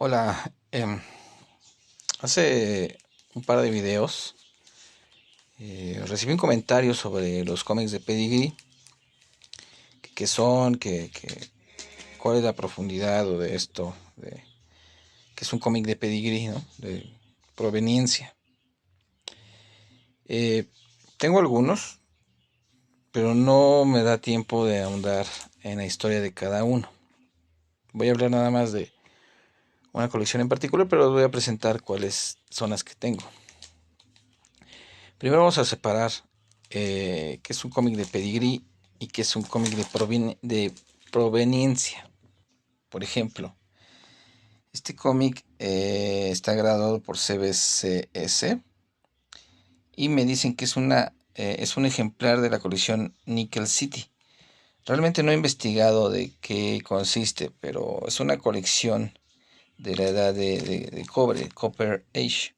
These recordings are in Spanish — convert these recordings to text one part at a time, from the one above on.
Hola, hace un par de videos recibí un comentario sobre los cómics de Pedigree, qué son, cuál es la profundidad o de esto, de que es un cómic de Pedigree, ¿no? De proveniencia. Eh, Tengo algunos, pero no me da tiempo de ahondar en la historia de cada uno. Voy a hablar nada más de una colección en particular, pero les voy a presentar cuáles son las que tengo. Primero vamos a separar qué es un cómic de pedigrí y qué es un cómic de proveniencia. Por ejemplo, este cómic está graduado por CBCS y me dicen que es un ejemplar de la colección Nickel City. Realmente no he investigado de qué consiste, pero es una colección de la edad de cobre, Copper Age.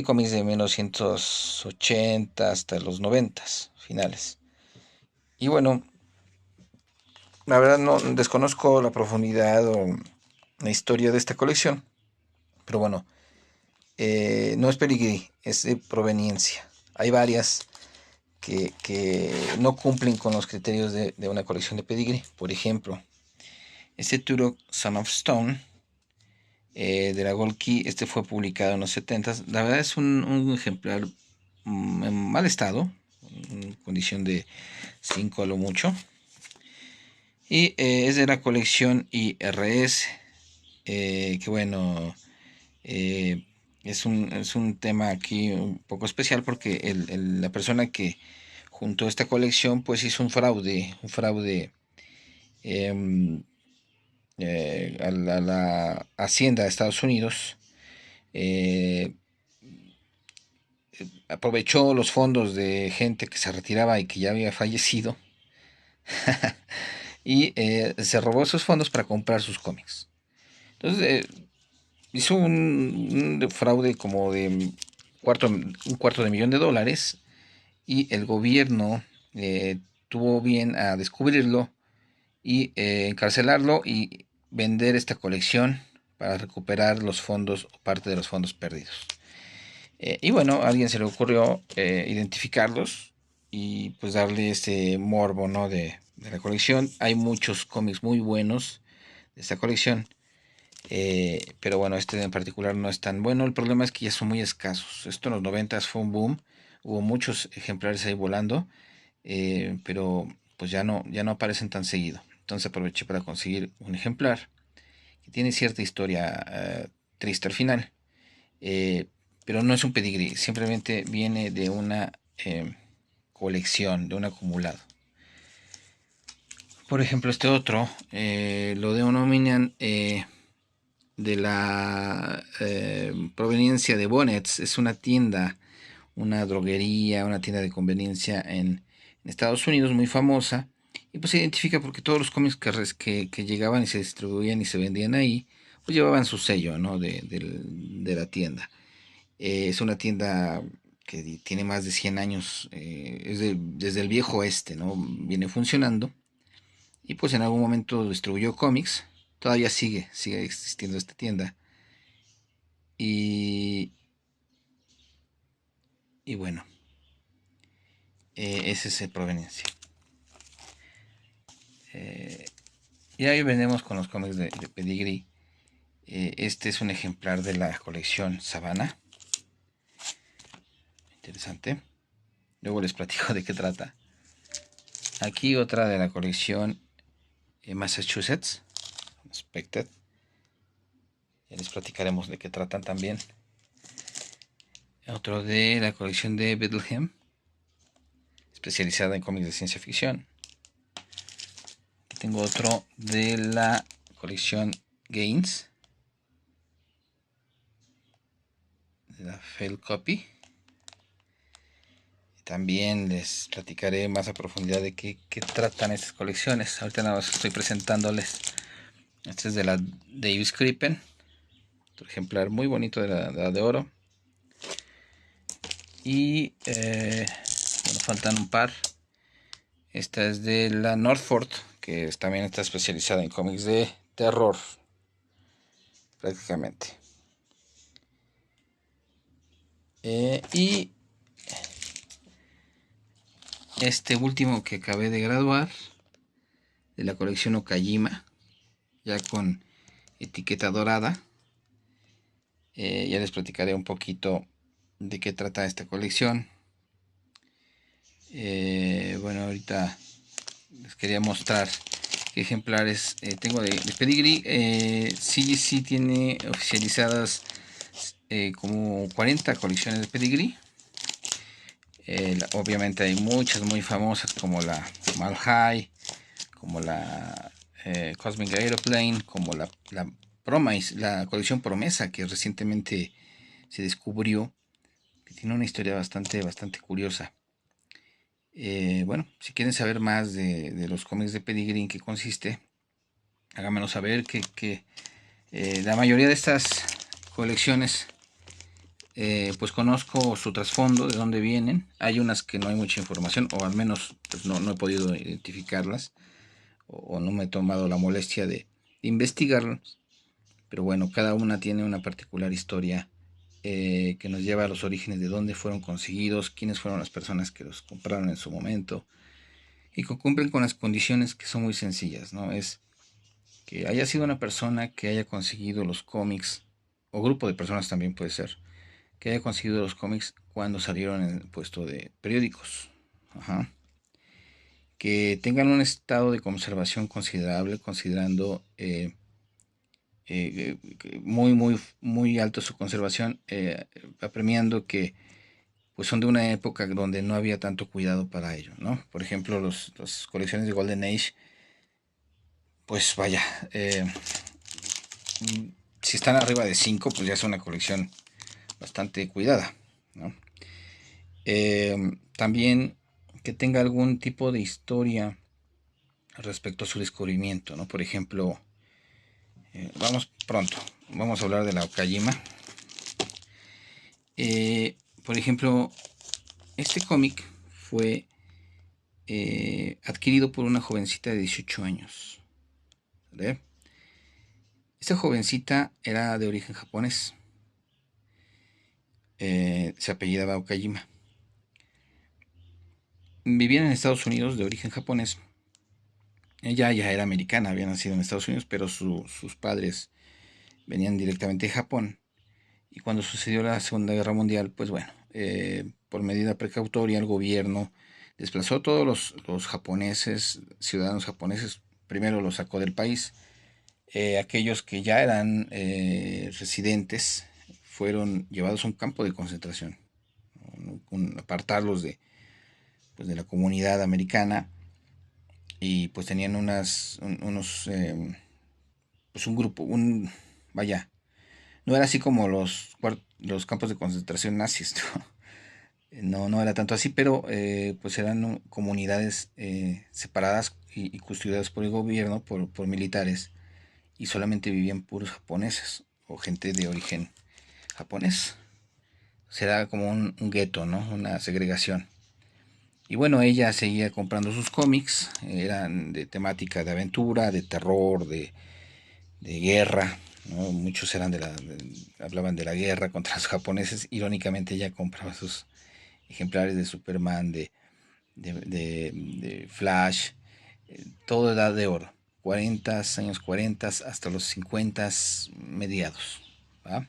Cómics de 1980 hasta los 90 finales. Y bueno, la verdad no desconozco la profundidad o la historia de esta colección, pero bueno, no es pedigrí, es de proveniencia. Hay varias que no cumplen con los criterios de una colección de pedigrí. Por ejemplo, este Turok Son of Stone de la Gold Key, este fue publicado en los 70. La verdad es un ejemplar en mal estado, en condición de 5 a lo mucho. Y es de la colección IRS, que bueno, eh, es un tema aquí un poco especial porque la persona que juntó esta colección pues hizo un fraude eh, a la Hacienda de Estados Unidos. eh, Aprovechó los fondos de gente que se retiraba y que ya había fallecido y se robó esos fondos para comprar sus cómics. Entonces hizo un fraude como de un cuarto de millón de dólares y el gobierno tuvo bien a descubrirlo y encarcelarlo y vender esta colección para recuperar los fondos o parte de los fondos perdidos. Y bueno, a alguien se le ocurrió identificarlos y pues darle este morbo, ¿no? De la colección. Hay muchos cómics muy buenos de esta colección. Pero bueno, este en particular no es tan bueno. El problema es que ya son muy escasos. Esto en los 90 fue un boom. Hubo muchos ejemplares ahí volando. Pero pues ya no aparecen tan seguido. Entonces aproveché para conseguir un ejemplar que tiene cierta historia triste al final. eh, pero no es un pedigrí, simplemente viene de una colección, de un acumulado. Por ejemplo, este otro lo denominan de la proveniencia de Bonnets. Es una tienda, una droguería, una tienda de conveniencia en Estados Unidos muy famosa. Y pues se identifica porque todos los cómics que llegaban y se distribuían y se vendían ahí, pues llevaban su sello, ¿no? De la tienda. Es una tienda que tiene más de 100 años, desde el viejo oeste, ¿no? Viene funcionando. Y pues en algún momento distribuyó cómics. Todavía sigue existiendo esta tienda. Y, y bueno, ese es el proveniencia. Eh, y ahí vendemos con los cómics de Pedigree. Este es un ejemplar de la colección Savannah. Interesante. Luego les platico de qué trata. Aquí otra de la colección Massachusetts. Unexpected. Ya les platicaremos de qué tratan también. Otro de la colección de Bethlehem, especializada en cómics de ciencia ficción. Aquí tengo otro de la colección Gaines, de la Fail Copy. También les platicaré más a profundidad de qué tratan estas colecciones. Ahorita nada más estoy presentándoles. Este es de la Davis Crippen, otro ejemplar muy bonito de la de oro. Y bueno, faltan un par. Esta es de la Northford, que también está especializada en cómics de terror. prácticamente. Y este último que acabé de graduar, de la colección Okajima, ya con etiqueta dorada. Ya les platicaré un poquito de qué trata esta colección. Bueno, ahorita les quería mostrar qué ejemplares tengo de Pedigree. Sí tiene oficializadas como 40 colecciones de Pedigree. Obviamente hay muchas muy famosas, como la Malhai, como la Cosmic Aeroplane, como la Promise, la colección Promesa, que recientemente se descubrió, que tiene una historia bastante curiosa. Bueno, si quieren saber más de los cómics de Pedigree, en qué consiste, háganmelo saber. Que la mayoría de estas colecciones, pues conozco su trasfondo, de dónde vienen. Hay unas que no hay mucha información, o al menos pues no he podido identificarlas, o no me he tomado la molestia de investigarlas. Pero bueno, cada una tiene una particular historia que nos lleva a los orígenes de dónde fueron conseguidos, quiénes fueron las personas que los compraron en su momento, y que cumplen con las condiciones que son muy sencillas, ¿no? Es que haya sido una persona que haya conseguido los cómics, o grupo de personas también puede ser, que haya conseguido los cómics cuando salieron en el puesto de periódicos. Ajá. Que tengan un estado de conservación considerable, considerando muy alto su conservación, apremiando que pues son de una época donde no había tanto cuidado para ello, ¿no? Por ejemplo, las colecciones de Golden Age, pues vaya, si están arriba de 5, pues ya es una colección bastante cuidada, ¿no? También que tenga algún tipo de historia respecto a su descubrimiento, ¿no? Por ejemplo, vamos a hablar de la Okajima. Por ejemplo, este cómic fue adquirido por una jovencita de 18 años. ¿Vale? Esta jovencita era de origen japonés. Se apellidaba Okajima. Vivían en Estados Unidos, de origen japonés. Ella ya era americana, había nacido en Estados Unidos, pero sus padres venían directamente de Japón. Y cuando sucedió la Segunda Guerra Mundial, pues bueno, por medida precautoria, el gobierno desplazó a todos los japoneses, ciudadanos japoneses. Primero los sacó del país. Aquellos que ya eran residentes fueron llevados a un campo de concentración, ¿no? Apartarlos pues, de la comunidad americana, y pues tenían pues un grupo, vaya, no era así como los campos de concentración nazis, no era tanto así, pero pues eran comunidades separadas y custodiadas por el gobierno, por militares, y solamente vivían puros japoneses o gente de origen japonés. Será como un gueto, ¿no? Una segregación. Y bueno, ella seguía comprando sus cómics, eran de temática de aventura, de terror, de guerra, ¿no? Muchos eran hablaban de la guerra contra los japoneses. Irónicamente, ella compraba sus ejemplares de Superman, de Flash, todo edad de oro, 40, años 40 hasta los 50 mediados, ¿va?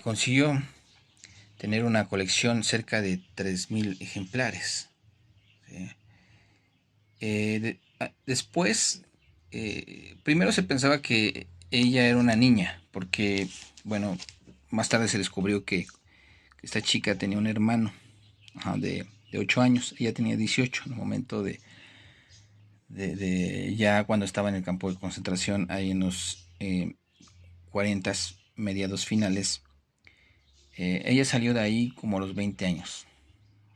Consiguió tener una colección cerca de 3000 ejemplares, ¿sí? Después, primero se pensaba que ella era una niña, porque, bueno, más tarde se descubrió que esta chica tenía un hermano, ajá, de 8 años. Ella tenía 18 en el momento ya cuando estaba en el campo de concentración, ahí en los 40 mediados finales. Ella salió de ahí como a los 20 años,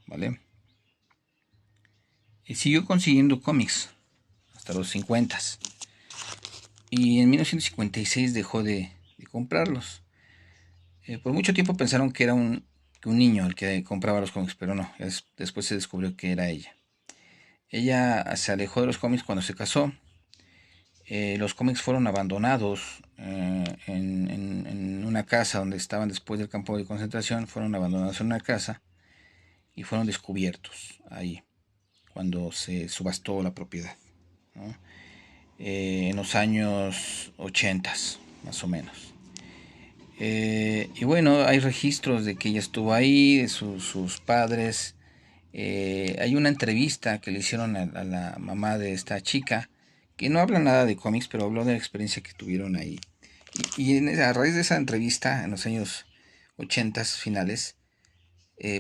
¿vale? Y siguió consiguiendo cómics hasta los 50. Y en 1956 dejó de comprarlos. Por mucho tiempo pensaron que era un niño el que compraba los cómics, pero no, después se descubrió que era ella. Ella se alejó de los cómics cuando se casó. los cómics fueron abandonados en una casa donde estaban después del campo de concentración. Fueron abandonados en una casa y fueron descubiertos ahí cuando se subastó la propiedad, ¿no? En los años 80 más o menos. Y bueno, hay registros de que ella estuvo ahí, de sus padres. Hay una entrevista que le hicieron a la mamá de esta chica, que no habla nada de cómics, pero habló de la experiencia que tuvieron ahí. A raíz de esa entrevista, en los años 80 finales,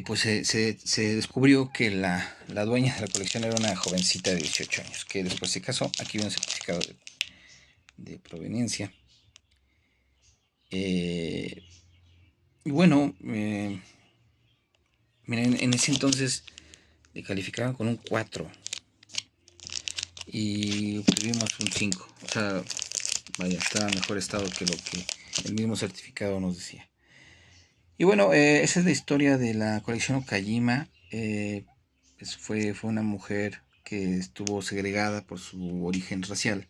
pues se descubrió que la dueña de la colección era una jovencita de 18 años, que después se casó. Aquí viene un certificado de proveniencia. Y bueno, miren, en ese entonces le calificaban con un 4 y obtuvimos un 5. O sea, vaya, estaba en mejor estado que lo que el mismo certificado nos decía. Y bueno, esa es la historia de la colección Okajima. Pues fue una mujer que estuvo segregada por su origen racial.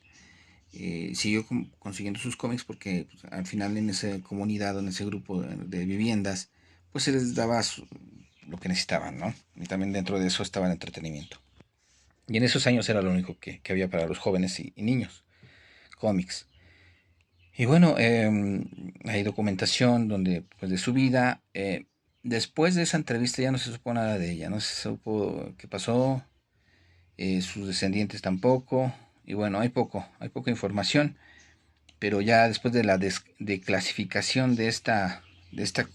Siguió consiguiendo sus cómics porque pues, al final en esa comunidad, en ese grupo de viviendas, pues se les daba lo que necesitaban, ¿no? Y también dentro de eso estaba el entretenimiento. Y en esos años era lo único que había para los jóvenes y niños, cómics. Y bueno, hay documentación donde, pues, de su vida. Después de esa entrevista ya no se supo nada de ella, no se supo qué pasó, sus descendientes tampoco. Y bueno, hay poca información, pero ya después de la declasificación de esta, de esta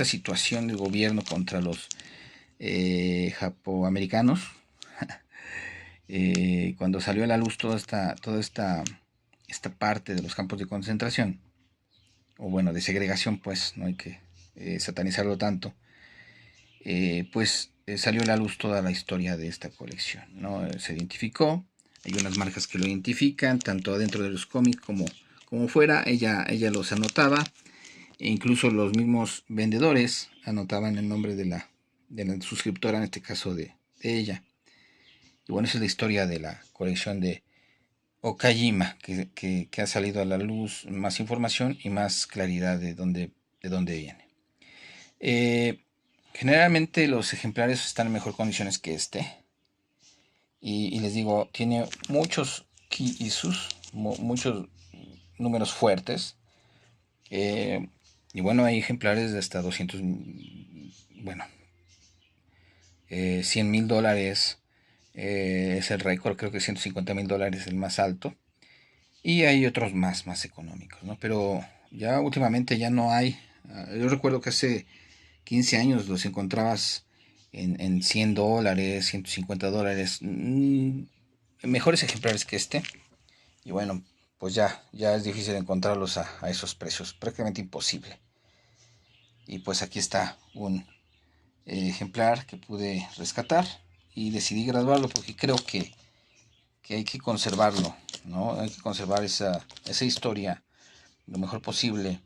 situación del gobierno contra los japoamericanos, cuando salió a la luz toda esta parte de los campos de concentración, o bueno, de segregación, pues no hay que satanizarlo tanto, salió a la luz toda la historia de esta colección, ¿no? Se identificó, hay unas marcas que lo identifican, tanto adentro de los cómics como fuera. Ella los anotaba, e incluso los mismos vendedores anotaban el nombre de la suscriptora, en este caso de ella. Y bueno, esa es la historia de la colección de Okajima, que ha salido a la luz más información y más claridad de dónde viene. Generalmente los ejemplares están en mejor condiciones que este. Y les digo, tiene muchos key issues, muchos números fuertes. Y bueno, hay ejemplares de hasta 200, bueno, $100,000 es el récord, creo que $150,000 el más alto. Y hay otros más económicos, ¿no? Pero ya últimamente ya no hay. Yo recuerdo que hace 15 años los encontrabas en $100, $150, mejores ejemplares que este. Y bueno, pues ya es difícil encontrarlos a esos precios, prácticamente imposible. Y pues aquí está un ejemplar que pude rescatar y decidí graduarlo porque creo que hay que conservarlo, ¿no? Hay que conservar esa historia lo mejor posible,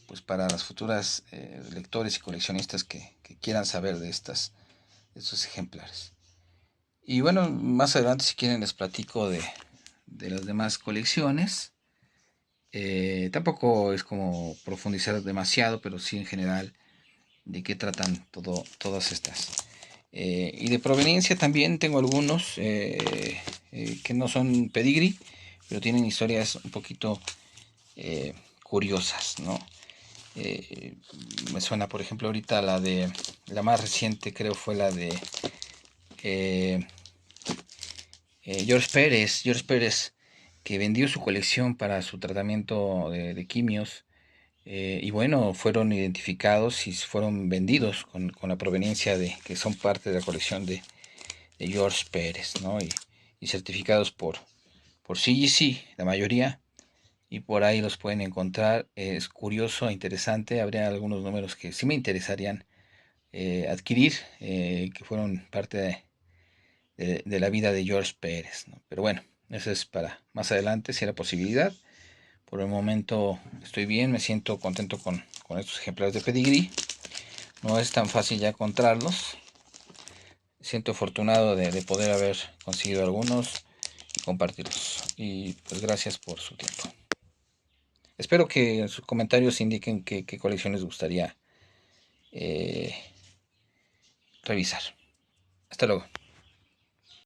pues para las futuras lectores y coleccionistas que quieran saber de estos ejemplares. Y bueno, más adelante, si quieren, les platico de las demás colecciones. Tampoco es como profundizar demasiado, pero sí en general de qué tratan todas estas. Y de proveniencia también tengo algunos que no son pedigree, pero tienen historias un poquito curiosas, ¿no? Me suena, por ejemplo, ahorita la más reciente, creo fue la de George Pérez, que vendió su colección para su tratamiento de quimios. Y bueno, fueron identificados y fueron vendidos con la proveniencia de que son parte de la colección de George Pérez, ¿no? Y certificados por CGC, la mayoría, y por ahí los pueden encontrar. Es curioso e interesante. Habría algunos números que sí me interesarían adquirir, que fueron parte de la vida de George Pérez, ¿no? Pero bueno, eso es para más adelante, si hay la posibilidad. Por el momento estoy bien, me siento contento con estos ejemplares de pedigree. No es tan fácil ya encontrarlos. Siento afortunado de poder haber conseguido algunos. y compartirlos. Y pues gracias por su tiempo. Espero que en sus comentarios indiquen qué colección les gustaría revisar. Hasta luego.